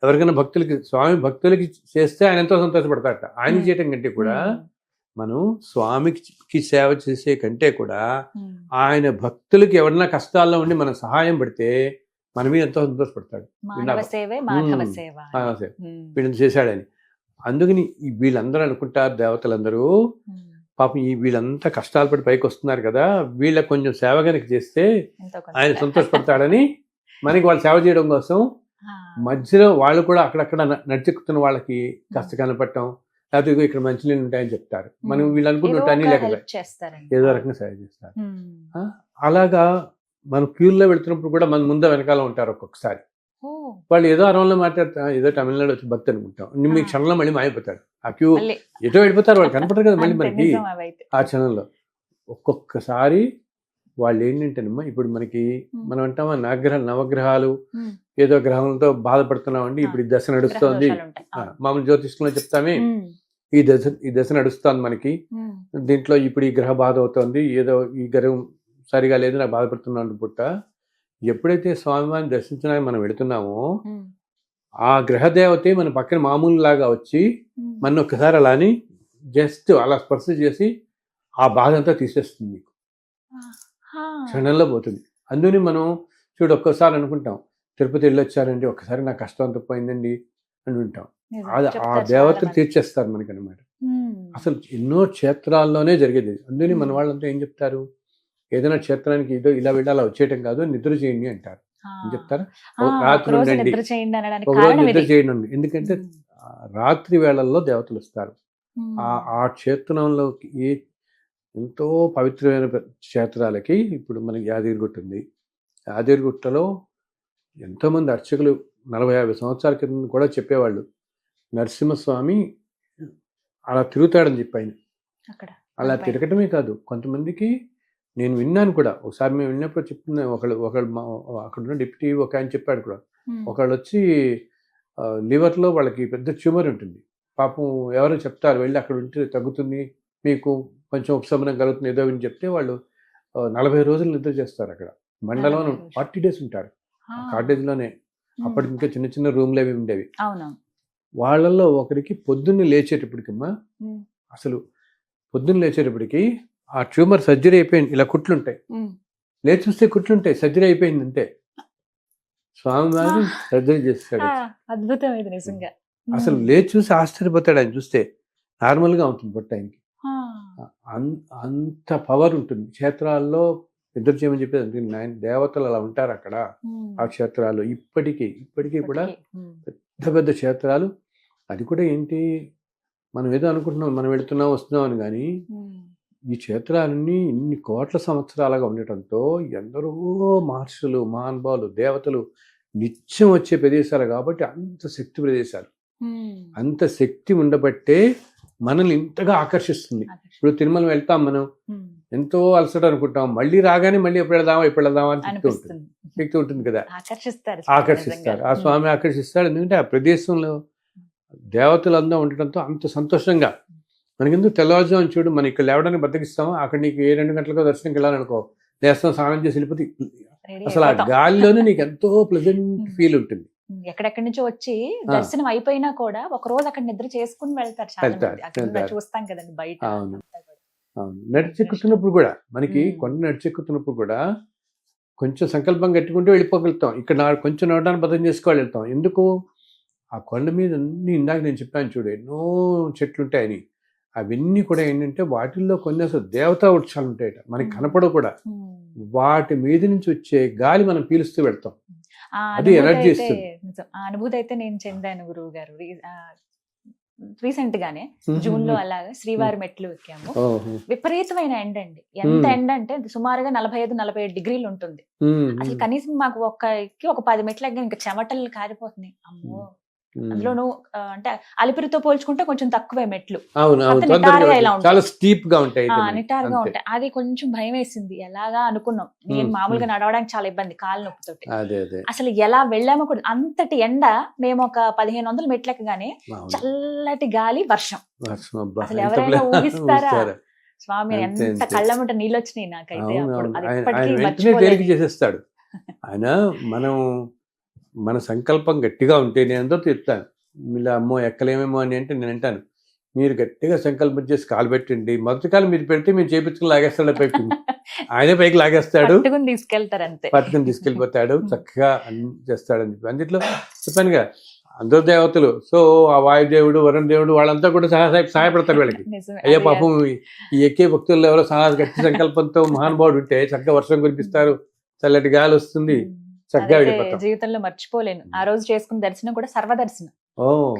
ఎవరికైనా భక్తులకి స్వామి భక్తులకి చేస్తే ఆయన ఎంతో సంతోషపడతాడట. ఆయనకి చేయటం కంటే కూడా మనం స్వామికి సేవ చేసే కంటే కూడా ఆయన భక్తులకి ఎవరైనా కష్టాల్లో ఉండి మనం సహాయం పడితే మన మీద ఎంతో సంతోషపడతాడు. వీళ్ళని చేశాడని. అందుకని వీళ్ళందరూ అనుకుంటారు, దేవతలందరూ పాపం వీళ్ళంతా కష్టాలు పడి పైకి వస్తున్నారు కదా, వీళ్ళకి కొంచెం సేవ కనుక చేస్తే ఆయన సంతోషపడతాడని మనకి వాళ్ళు సేవ చేయడం కోసం మధ్యలో వాళ్ళు కూడా అక్కడక్కడ నడిచెక్కుతున్న వాళ్ళకి కష్ట కనపడటం, లేకపోతే ఇక్కడ మంచినీళ్ళు ఉంటాయని చెప్తారు. మనం వీళ్ళు అనుకుంటుంటే అన్ని లేకపోతే ఏదో రకంగా సేవ చేస్తారు. అలాగా మనం క్యూల్లో వెళ్తున్నప్పుడు కూడా మన ముందు వెనకాల ఉంటారు. ఒక్కొక్కసారి వాళ్ళు ఏదో అరవంలో మాట్లాడతారు, ఏదో తమిళనాడు వచ్చి భక్తి అనుకుంటాం, మీ క్షణంలో మళ్ళీ మాయపోతాడు. ఆ క్యూ ఎటో వెళ్ళిపోతారు, వాళ్ళు కనపడరు కదా మళ్ళీ మనకి ఆ క్షణంలో. ఒక్కొక్కసారి వాళ్ళు ఏంటంటేనమ్మా, ఇప్పుడు మనకి మనం అంటామా నవగ్రహాలు ఏదో గ్రహంతో బాధపడుతున్నామండి, ఇప్పుడు ఈ దశ నడుస్తోంది, మామూలు జ్యోతిష్కంలో చెప్తామే ఈ దశ నడుస్తోంది మనకి, దీంట్లో ఇప్పుడు ఈ గ్రహ బాధ అవుతోంది, ఏదో ఈ గ్రహం సరిగా లేదు నాకు బాధపడుతున్నాను పుట్ట. ఎప్పుడైతే స్వామివారిని దర్శించడానికి మనం వెళుతున్నామో ఆ గ్రహదేవతే మన పక్కన మామూలు లాగా వచ్చి మన ఒక్కసారి అలా అని జస్ట్ అలా స్పర్శ చేసి ఆ బాధ అంతా తీసేస్తుంది, నీకు క్షణంలో పోతుంది. అందుకని మనం చూడు ఒక్కోసారి అనుకుంటాం తిరుపతి వెళ్ళొచ్చారండి, ఒక్కసారి నా కష్టం అంతా పోయిందండి అని ఉంటాం. అది ఆ దేవతలు తీర్చేస్తారు మనకి అనమాట. అసలు ఎన్నో క్షేత్రాల్లోనే జరిగేది. అందుకని మన వాళ్ళంతా ఏం చెప్తారు, ఏదైనా క్షేత్రానికి ఏదో ఇలా వెళ్ళి అలా వచ్చేయటం కాదు, నిద్ర చేయండి అంటారు. చెప్తారా, రాత్రి ఉండండి, ఒకరోజు నిద్ర చేయండి. ఎందుకంటే రాత్రి వేళల్లో దేవతలు వస్తారు. ఆ క్షేత్రంలోకి ఎంతో పవిత్రమైన క్షేత్రాలకి, ఇప్పుడు మనకి యాదగిరిగుట్ట ఉంది, యాదగిరిగుట్టలో ఎంతోమంది అర్చకులు 40-50 సంవత్సరాల క్రితం కూడా చెప్పేవాళ్ళు, నరసింహస్వామి అలా తిరుగుతాడని చెప్పాయన. అలా తిరగటమే కాదు, కొంతమందికి నేను విన్నాను కూడా, ఒకసారి మేము విన్నప్పుడు చెప్తున్నా, ఒకళ్ళు అక్కడ ఉన్న డిప్యూటీ ఒక ఆయన చెప్పాడు కూడా, ఒకళ్ళు వచ్చి లివర్లో వాళ్ళకి పెద్ద ట్యూమర్ ఉంటుంది, పాపం ఎవరో చెప్తారు వెళ్ళి అక్కడ ఉంటే తగ్గుతుంది, మీకు కొంచెం ఉపశమనం కలుగుతుంది ఏదో అని చెప్తే వాళ్ళు 40 రోజులు నిద్ర చేస్తారు. అక్కడ మండలం 40 days ఉంటారు కాటేజ్లోనే. అప్పటికి ఇంకా చిన్న చిన్న రూమ్లు అవి ఉండేవి. వాళ్ళల్లో ఒకరికి పొద్దున్నే లేచేటప్పటికమ్మా, అసలు పొద్దున్న లేచేటప్పటికి ఆ ట్యూమర్ సర్జరీ అయిపోయింది, ఇలా కుట్లుంటాయి, లేచి చూస్తే కుట్లుంటాయి, సర్జరీ అయిపోయింది అంతే. స్వామివారు సర్జరీ చేస్తాడు. అద్భుతం ఇది నిజంగా. అసలు లేచి చూసి ఆశ్చర్యపోతాడు ఆయన చూస్తే, నార్మల్గా ఉంటుంది పొట్ట ఆయనకి. అంత పవర్ ఉంటుంది క్షేత్రాల్లో. నిద్ర చేయమని చెప్పేది దేవతలు అలా ఉంటారు అక్కడ ఆ క్షేత్రాలు. ఇప్పటికీ కూడా పెద్ద పెద్ద క్షేత్రాలు. అది కూడా ఏంటి, మనం ఏదో అనుకుంటున్నాం మనం వెళుతున్నాం వస్తున్నాం అని, కానీ ఈ క్షేత్రాలన్నీ ఇన్ని కోట్ల సంవత్సరాలుగా ఉండటంతో ఎందరో మహర్షులు, మహానుభావులు, దేవతలు నిత్యం వచ్చే ప్రదేశాలు కాబట్టి అంత శక్తి ప్రదేశాలు. అంత శక్తి ఉండబట్టే మనల్ని ఇంతగా ఆకర్షిస్తుంది. ఇప్పుడు తిరుమల వెళ్తాం మనం, ఎంతో అలసట అనుకుంటాం, మళ్ళీ రాగానే మళ్ళీ ఎప్పుడు వెళదామా అని శక్తి ఉంటుంది కదా, ఆకర్షిస్తారు. ఆ స్వామి ఆకర్షిస్తాడు. ఎందుకంటే ఆ ప్రదేశంలో దేవతలందరూ ఉండటంతో అంత సంతోషంగా. మనకెందుకు తెల్లవారుజాము చూడు, మనం ఇక్కడ లేవడానికి బద్దకిస్తాము, అక్కడ నీకు 2 గంటలకు దర్శనంకి వెళ్ళాలనుకో, లేస్తాం, స్నానం చేసి వెళ్ళిపోతే అసలు ఆ గాలిలోనే నీకు ఎంతో ప్లెజెంట్ ఫీల్ ఉంటుంది. ఎక్కడెక్కడి నుంచో వచ్చి దర్శనం అయిపోయినా కూడా ఒక రోజు అక్కడ నిద్ర చేసుకుని వెళ్తారు, చూస్తాం కదండి బయట. అవును, నడిచెక్కుతున్నప్పుడు కూడా మనకి కొండ నడిచెక్కుతున్నప్పుడు కూడా కొంచెం సంకల్పం కట్టుకుంటూ వెళ్ళిపోగలుగుతాం. ఇక్కడ కొంచెం నడవడానికి బద్దం చేసుకోవాలి వెళ్తాం. ఎందుకు, ఆ కొండ మీద అన్ని ఇందాక నేను చెప్పాను చూడు, ఎన్నో చెట్లు ఉంటాయని. అవన్నీ కూడా ఏంటంటే వాటిల్లో కొన్ని అసలు దేవతా వృక్షాలు ఉంటాయట, మనకి కనపడవు కూడా. వాటి మీద నుంచి వచ్చే గాలి మనం పీలుస్తూ వెళ్తాం, అది ఎనర్జీ ఇస్తుంది. ఆ అనుభూతి అయితే నేను చెందాను గురువు గారు. రీసెంట్ గానే జూన్ లో అలాగా శ్రీవారి మెట్లు ఎక్కాము. విపరీతమైన ఎండ అండి. ఎంత ఎండ అంటే సుమారుగా 45-47 డిగ్రీలు ఉంటుంది. అసలు కనీసం మాకు ఒక 10 మెట్లు ఎక్కిన ఇంకా చెమటలు కారిపోతున్నాయి. అమ్మో, అందులోనూ అంటే అలిపిరితో పోల్చుకుంటే కొంచెం తక్కువే మెట్లు, నిటారుగా ఉంటాయి. అది కొంచెం భయం వేసింది. ఎలాగా అనుకున్నాం, నేను మామూలుగా నడవడానికి చాలా ఇబ్బంది కాలు నొప్పితోటి. అసలు ఎలా వెళ్ళామో కూడా. అంతటి ఎండ. మేము ఒక 1500 మెట్లు ఎక్కగానే చల్లటి గాలి, వర్షం. అసలు ఎవరైనా ఊహిస్తారా? స్వామి ఎంత కళ్ళముంట నీళ్ళు వచ్చినాయి నాకైతే. అప్పుడు అది ఇప్పటికీ చేసేస్తాడు ఆయన. మన సంకల్పం గట్టిగా ఉంటే నేను అందరూ చెప్తాను, ఇలా అమ్మో ఎక్కలేమేమో అని అంటే నేను అంటాను, మీరు గట్టిగా సంకల్పం చేసి కాలు పెట్టండి, మొదటి కాలు మీరు పెడితే మీరు చేపించుకుని లాగేస్తాడు పైకి, ఆయనే పైకి లాగేస్తాడు, తీసుకెళ్తారు అంతే, పట్టుకుని తీసుకెళ్ళిపోతాడు, చక్కగా అన్ని చేస్తాడని చెప్పి అందులో చెప్పానుగా అందరూ దేవతలు. సో ఆ వాయుదేవుడు, వరుణ దేవుడు వాళ్ళంతా కూడా సహాయపడతారు వీళ్ళకి. అయ్యో పాపం ఈ ఎక్కే భక్తుల్లో ఎవరో గట్టి సంకల్పంతో మహానుభావుడు ఉంటే చక్కగా వర్షం కురిపిస్తారు, చల్లటి గాలి వస్తుంది, చక్కగా వెళ్ళిపోతాం. జీవితంలో మర్చిపోలేను ఆ రోజు చేసుకున్న దర్శనం కూడా సర్వదర్శనం.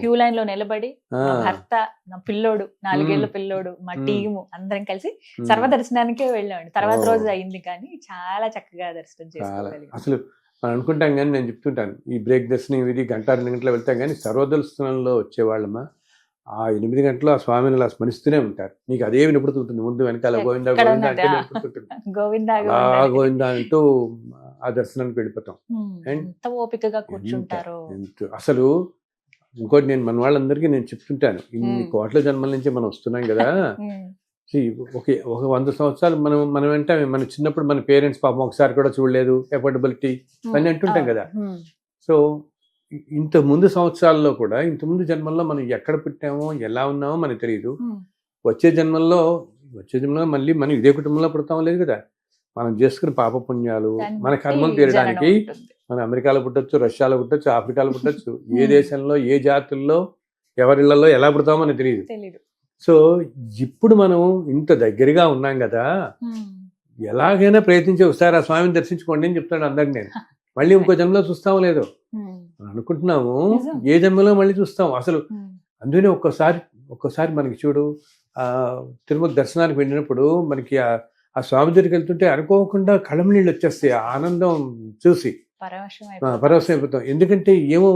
క్యూ లైన్ లో నిలబడి మా భర్త, నా పిల్లోడు, 4 ఏళ్ల పిల్లోడు, మా టీము అందరం కలిసి సర్వదర్శనానికే వెళ్ళామండి. తర్వాత రోజు అయింది కానీ చాలా చక్కగా దర్శనం చేసుకోగలిగాం. అసలు మనం అనుకుంటాం కానీ నేను చెప్తుంటాను, ఈ బ్రేక్ దర్శనం ఇది 1-2 గంటలు వెళ్తాం కానీ సర్వదర్శనంలో వచ్చేవాళ్ళమా ఆ 8 గంటలు ఆ స్వామిని అలా స్మరిస్తూనే ఉంటారు. నీకు అదే వినపడుతుంటుంది, ముందు వెనకాల గోవిందా గోవిందా అంటే వినపడుతుంటుంది, గోవిందా అంటూ ఆ దర్శనానికి వెళ్ళిపోతాం. ఎంత ఓపికగా కూర్చుంటారు అసలు. ఇంకోటి నేను మన వాళ్ళందరికీ నేను చెప్తుంటాను, ఇన్ని కోట్ల జన్మల నుంచి మనం వస్తున్నాం కదా, ఒక 100 సంవత్సరాలు మనం అంటే మన చిన్నప్పుడు మన పేరెంట్స్ పాపం ఒకసారి కూడా చూడలేదు, ఎఫోర్డబిలిటీ అని అంటుంటాం కదా. సో ఇంత ముందు సంవత్సరాల్లో కూడా, ఇంత ముందు జన్మల్లో మనం ఎక్కడ పుట్టామో ఎలా ఉన్నామో మనకు తెలియదు. వచ్చే జన్మల్లో మళ్ళీ మనం ఇదే కుటుంబంలో పుడతామో లేదు కదా. మనం చేసుకున్న పాప పుణ్యాలు మన కర్మలు తీరడానికి మనం అమెరికాలో పుట్టొచ్చు, రష్యాలో పుట్టొచ్చు, ఆఫ్రికాలో పుట్టొచ్చు, ఏ దేశంలో ఏ జాతుల్లో ఎవరిళ్లలో ఎలా పుడతామో మనకు తెలియదు. సో ఇప్పుడు మనం ఇంత దగ్గరగా ఉన్నాం కదా, ఎలాగైనా ప్రయత్నించి ఒకసారి ఆ స్వామిని దర్శించుకోండి అని చెప్తాడు అందరికి. నేను మళ్ళీ ఇంకో జన్మలో చూస్తామో లేదో అనుకుంటున్నాము, ఏ జన్మలో మళ్ళీ చూస్తాం అసలు. అందుకనే ఒక్కసారి మనకి చూడు, తిరుమల దర్శనానికి వెళ్ళినప్పుడు మనకి ఆ స్వామి దగ్గరికి వెళ్తుంటే అనుకోకుండా కళ్ళం నీళ్ళు వచ్చేస్తాయి, ఆనందం చూసి పరవశం అయిపోతాం. ఎందుకంటే ఏమో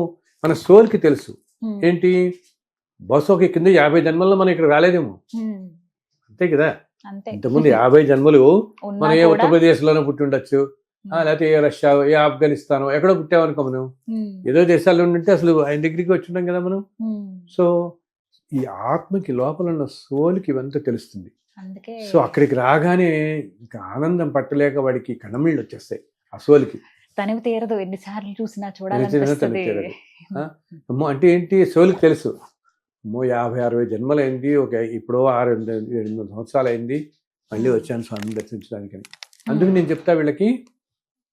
మన సోల్కి తెలుసు ఏంటి, బహుశా కింద 50 జన్మల్లో మనం ఇక్కడ రాలేదేమో, అంతే కదా. ఇంతకుముందు 50 జన్మలు మనం ఏ ఉత్తరప్రదేశ్లోనే పుట్టి ఉండొచ్చు, లేకపోతే ఏ రష్యా, ఏ ఆఫ్ఘనిస్తానో ఎక్కడో పుట్టామనుకో, మనం ఏదో దేశాల్లో ఉంటే అసలు ఆయన దగ్గరికి వచ్చి ఉన్నాం కదా మనం. సో ఈ ఆత్మకి లోపల ఉన్న సోల్కి ఇవంతా తెలుస్తుంది. సో అక్కడికి రాగానే ఇంకా ఆనందం పట్టలేక వాడికి కణమిళ్ళు వచ్చేస్తాయి ఆ సోల్కి. తనివి తీరదు, ఎన్నిసార్లు చూసినా చూడాలనిపిస్తుంది. అమ్మో అంటే ఏంటి, సోల్కి తెలుసు, అమ్మో 50-60 జన్మలైంది, ఇప్పుడో 6-8 సంవత్సరాలు అయింది, మళ్ళీ వచ్చాను స్వామిని దర్శించడానికని. అందుకు నేను చెప్తా వీళ్ళకి,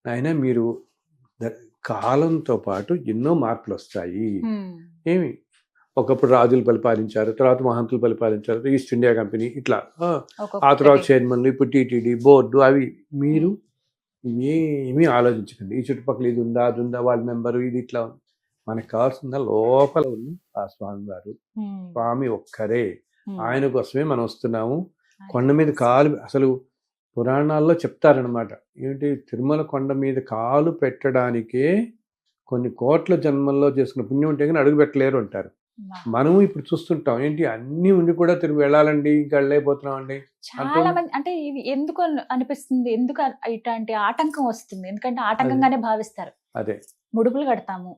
ఆయన మీరు కాలంతో పాటు ఎన్నో మార్పులు వస్తాయి. ఏమి ఒకప్పుడు రాజులు పరిపాలించారు, తర్వాత మహంతులు పరిపాలించారు, ఈస్ట్ ఇండియా కంపెనీ ఇట్లా, ఆ తర్వాత చైర్మన్లు, ఇప్పుడు టీటీడీ బోర్డు, అవి మీరు ఏమీ ఆలోచించకండి. ఈ చుట్టుపక్కల ఇది ఉందా, అది ఉందా, వాళ్ళ మెంబరు, ఇది ఇట్లా. మనకు కావాల్సిన లోపల ఉన్న ఆ స్వామి వారు, స్వామి ఒక్కరే, ఆయన కోసమే మనం వస్తున్నాము. కొండ మీద కాలు, అసలు పురాణాల్లో చెప్తారనమాట, ఏంటి తిరుమల కొండ మీద కాలు పెట్టడానికే కొన్ని కోట్ల జన్మల్లో చేసుకున్న పుణ్యం ఉంటే కానీ అడుగు పెట్టలేరు అంటారు. మనము ఇప్పుడు చూస్తుంటాం, ఏంటి అన్ని ఉండి కూడా తిరిగి వెళ్ళాలండి, ఇంకా వెళ్ళలేకపోతున్నాం అండి. చాలా మంది అంటే ఇవి ఎందుకు అనిపిస్తుంది, ఎందుకు ఇట్లాంటి ఆటంకం వస్తుంది, ఎందుకంటే ఆటంకంగానే భావిస్తారు. అదే ముడుపులు కడతాము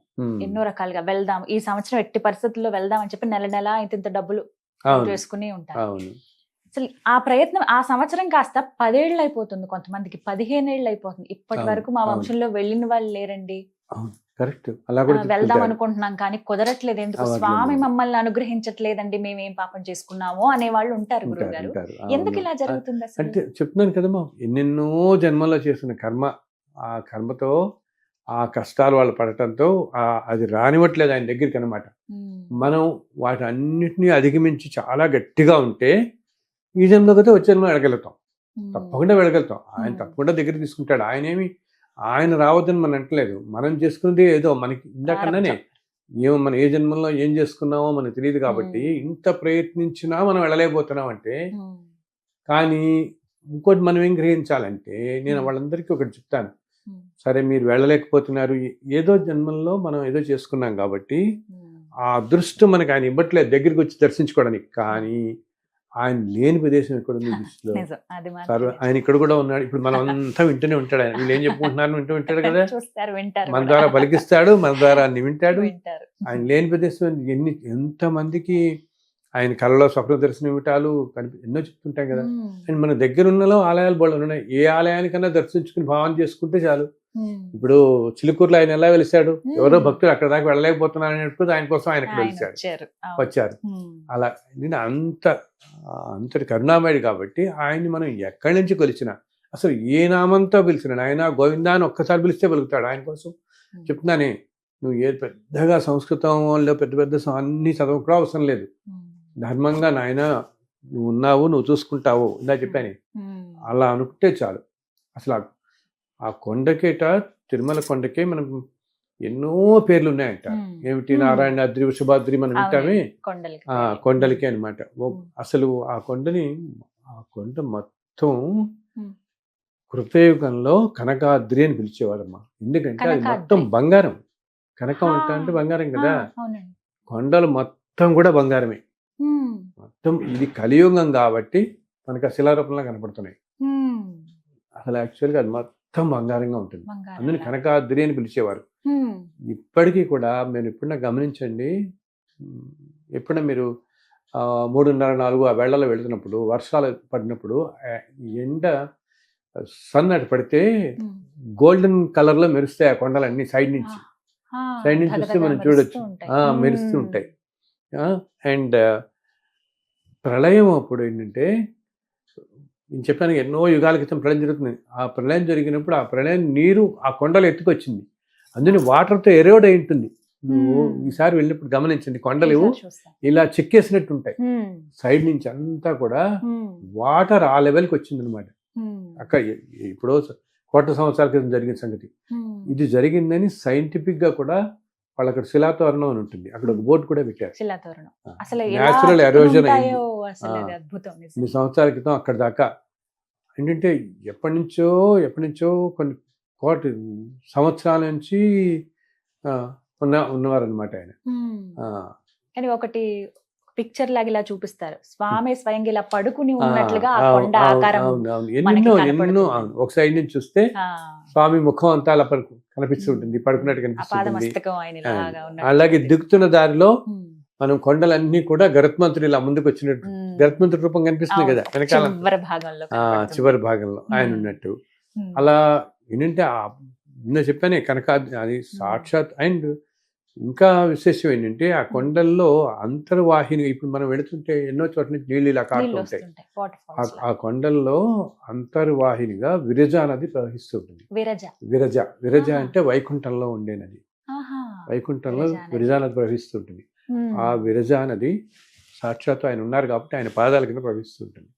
ఎన్నో రకాలుగా, వెళ్దాం ఈ సంవత్సరం ఎట్టి పరిస్థితుల్లో వెళ్దాం అని చెప్పి నెల ఇంత డబ్బులు చేసుకుని ఉంటారు. అసలు ఆ ప్రయత్నం ఆ సంవత్సరం కాస్త 10 ఏళ్ళు అయిపోతుంది, కొంతమందికి 15 ఏళ్ళు అయిపోతుంది. ఇప్పటి వరకు మా వంశంలో వెళ్ళిన వాళ్ళు లేరండి, వెళ్దాం అనుకుంటున్నాం కానీ కుదరట్లేదు, ఎందుకు స్వామి మమ్మల్ని అనుగ్రహించట్లేదండి, మేమేం పాపం చేసుకున్నామో అనే వాళ్ళు ఉంటారు. గురువు గారు, ఎందుకు ఇలా జరుగుతుంది అసలు? అంటే చెప్తున్నాను కదమ్మా, ఎన్నెన్నో జన్మల్లో చేసిన కర్మ, ఆ కర్మతో ఆ కష్టాలు వాళ్ళు పడటంతో అది రానివ్వట్లేదు ఆయన దగ్గరికి అనమాట. మనం వాటి అన్నిటినీ అధిగమించి చాలా గట్టిగా ఉంటే ఈ జన్మలో కదా వచ్చే జన్మలో వెళ్ళగలుగుతాం, తప్పకుండా వెళ్ళగలుగుతాం. ఆయన తప్పకుండా దగ్గర తీసుకుంటాడు. ఆయన రావద్దని మనం అంటలేదు, మనం చేసుకున్నది ఏదో మనకి ఇందాకన్నానే, మనం ఏ జన్మలో ఏం చేసుకున్నామో మనకు తెలియదు కాబట్టి ఇంత ప్రయత్నించినా మనం వెళ్ళలేకపోతున్నాం అంటే. కానీ ఇంకోటి మనం ఏం గ్రహించాలంటే, నేను వాళ్ళందరికీ ఒకటి చెప్తాను, సరే మీరు వెళ్ళలేకపోతున్నారు, ఏదో జన్మల్లో మనం ఏదో చేసుకున్నాం కాబట్టి ఆ అదృష్టం మనకి ఆయన ఇవ్వట్లేదు దగ్గరికి వచ్చి దర్శించుకోవడానికి. కానీ ఆయన లేని ప్రదేశం ఎక్కడ ఉంది దృష్టిలో, ఆయన ఇక్కడ కూడా ఉన్నాడు. ఇప్పుడు మనం అంతా వింటూనే ఉంటాడు, ఆయన వీళ్ళు ఏం చెప్పుకుంటున్నారు వింటూ ఉంటాడు కదా, మన ద్వారా పలికిస్తాడు, మన ద్వారా అన్ని వింటాడు. ఆయన లేని ప్రదేశం ఎంతమందికి ఆయన కళలో స్వప్న దర్శనం ఇవ్వటాలు ఎన్నో చెప్తుంటాం కదా. అండ్ మన దగ్గర ఉన్నలో ఆలయాలు బోళ్ళు ఉన్నాయి, ఏ ఆలయానికన్నా దర్శించుకుని భావన చేసుకుంటే చాలు, ఇప్పుడు చిలుకూరులో ఆయన ఎలా వెలిశాడు, ఎవరో భక్తులు అక్కడ దాకా వెళ్ళలేకపోతున్నారు అనేప్పుడు ఆయన కోసం ఆయన వెలిశాడు, వచ్చారు. అలా నేను అంతటి కరుణామయుడు కాబట్టి ఆయన్ని మనం ఎక్కడి నుంచి కొలిచినా, అసలు ఏ నామంతో పిలిచిన ఆయన గోవిందా అని ఒక్కసారి పిలిస్తే పలుకుతాడు. ఆయన కోసం చెప్తున్నానే, నువ్వు ఏ పెద్దగా సంస్కృతంలో పెద్ద అన్ని చదవ కూడా అవసరం లేదు. ధర్మంగా నాయన నువ్వు ఉన్నావు, నువ్వు చూసుకుంటావు, ఇందా చెప్పాను, అలా అనుకుంటే చాలు. అసలు ఆ కొండకేట, తిరుమల కొండకే మనం ఎన్నో పేర్లు ఉన్నాయంట. ఏమిటి, నారాయణాద్రి, వృషభాద్రి మనం వింటామే, కొండలకే అనమాట. అసలు ఆ కొండ మొత్తం కృతయుగంలో కనకాద్రి అని పిలిచేవారమ్మా. ఎందుకంటే అది మొత్తం బంగారం. కనకం అంటే బంగారం కదా, కొండలు మొత్తం కూడా బంగారమే. మొత్తం ఇది కలియుగం కాబట్టి మనకు ఆ శిలారూపంలో కనపడుతున్నాయి. అసలు యాక్చువల్గా అది మొత్తం బంగారంగా ఉంటుంది. అందుని కనకాద్రి అని పిలిచేవారు. ఇప్పటికీ కూడా మీరు ఎప్పుడన్నా గమనించండి, ఎప్పుడన్నా మీరు 3:30-4 ఆ వేళల్లో వెళుతున్నప్పుడు, వర్షాలు పడినప్పుడు ఎండ సన్ అటు పడితే గోల్డెన్ కలర్ లో మెరుస్తాయి ఆ కొండలన్నీ. సైడ్ నుంచి చూస్తే మనం చూడొచ్చు, మెరుస్తూ ఉంటాయి. అండ్ ప్రళయం అప్పుడు ఏంటంటే, నేను చెప్పాను ఎన్నో యుగాల క్రితం ప్రళయం జరుగుతుంది. ఆ ప్రళయం జరిగినప్పుడు ఆ ప్రళయం నీరు ఆ కొండలు ఎత్తుకొచ్చింది. అందుని వాటర్తో ఎరోడ్ అయి ఉంటుంది. నువ్వు ఈసారి వెళ్ళినప్పుడు గమనించండి, కొండలు ఇలా చెక్కేసినట్టు ఉంటాయి. సైడ్ నుంచి అంతా కూడా వాటర్ ఆ లెవెల్కి వచ్చింది అనమాట. అక్కడ ఇప్పుడు 1,000 సంవత్సరాల క్రితం జరిగిన సంగతి ఇది జరిగిందని సైంటిఫిక్ గా కూడా వాళ్ళు అక్కడ శిలాతోరణం అని ఉంటుంది, అక్కడ ఒక బోర్డు కూడా పెట్టారు. న్యాచురల్ ఎరోజన్ అయింది 2 సంవత్సరాల క్రితం అక్కడ దాకా. ఏంటంటే ఎప్పటి నుంచో కొన్ని కోటి సంవత్సరాల నుంచి ఉన్నవారనమాట ఆయన. కానీ ఒకటి పిక్చర్ లాగా ఇలా చూపిస్తారు, స్వామి స్వయంగా ఇలా పడుకుని ఉన్నట్లుగా ఆ కొండ ఆకారం ఎన్నో ఒక సైడ్ నుంచి చూస్తే స్వామి ముఖం అంతా అలా కనిపిస్తుంటుంది, పడుకున్నట్టు కనిపిస్తుంది. అలాగే దిగుతున్న దారిలో మనం కొండలన్నీ కూడా గరుత్మంతుడు ఇలా ముందుకు వచ్చినట్టు, గరుత్మంతుడి రూపం కనిపిస్తుంది కదా వెనకాల చివరి భాగంలో ఆయన ఉన్నట్టు. అలా ఏంటంటే నిన్న చెప్పానే కనకాద్రి అది సాక్షాత్. అండ్ ఇంకా విశేషం ఏంటంటే ఆ కొండల్లో అంతర్వాహిని, ఇప్పుడు మనం వెళుతుంటే ఎన్నో చోట్ల నుంచి నీళ్ళు ఇలా కారుతూ ఉంటాయి. ఆ కొండల్లో అంతర్వాహినిగా విరజ నది ప్రవహిస్తూ ఉంటుంది. విరజ అంటే వైకుంఠంలో ఉండే నది. వైకుంఠంలో విరజా నది ప్రవహిస్తుంటుంది. ఆ విరజా నది సాక్షాత్తు ఆయన ఉన్నారు కాబట్టి ఆయన పాదాల కింద ప్రవహిస్తుంటుంది.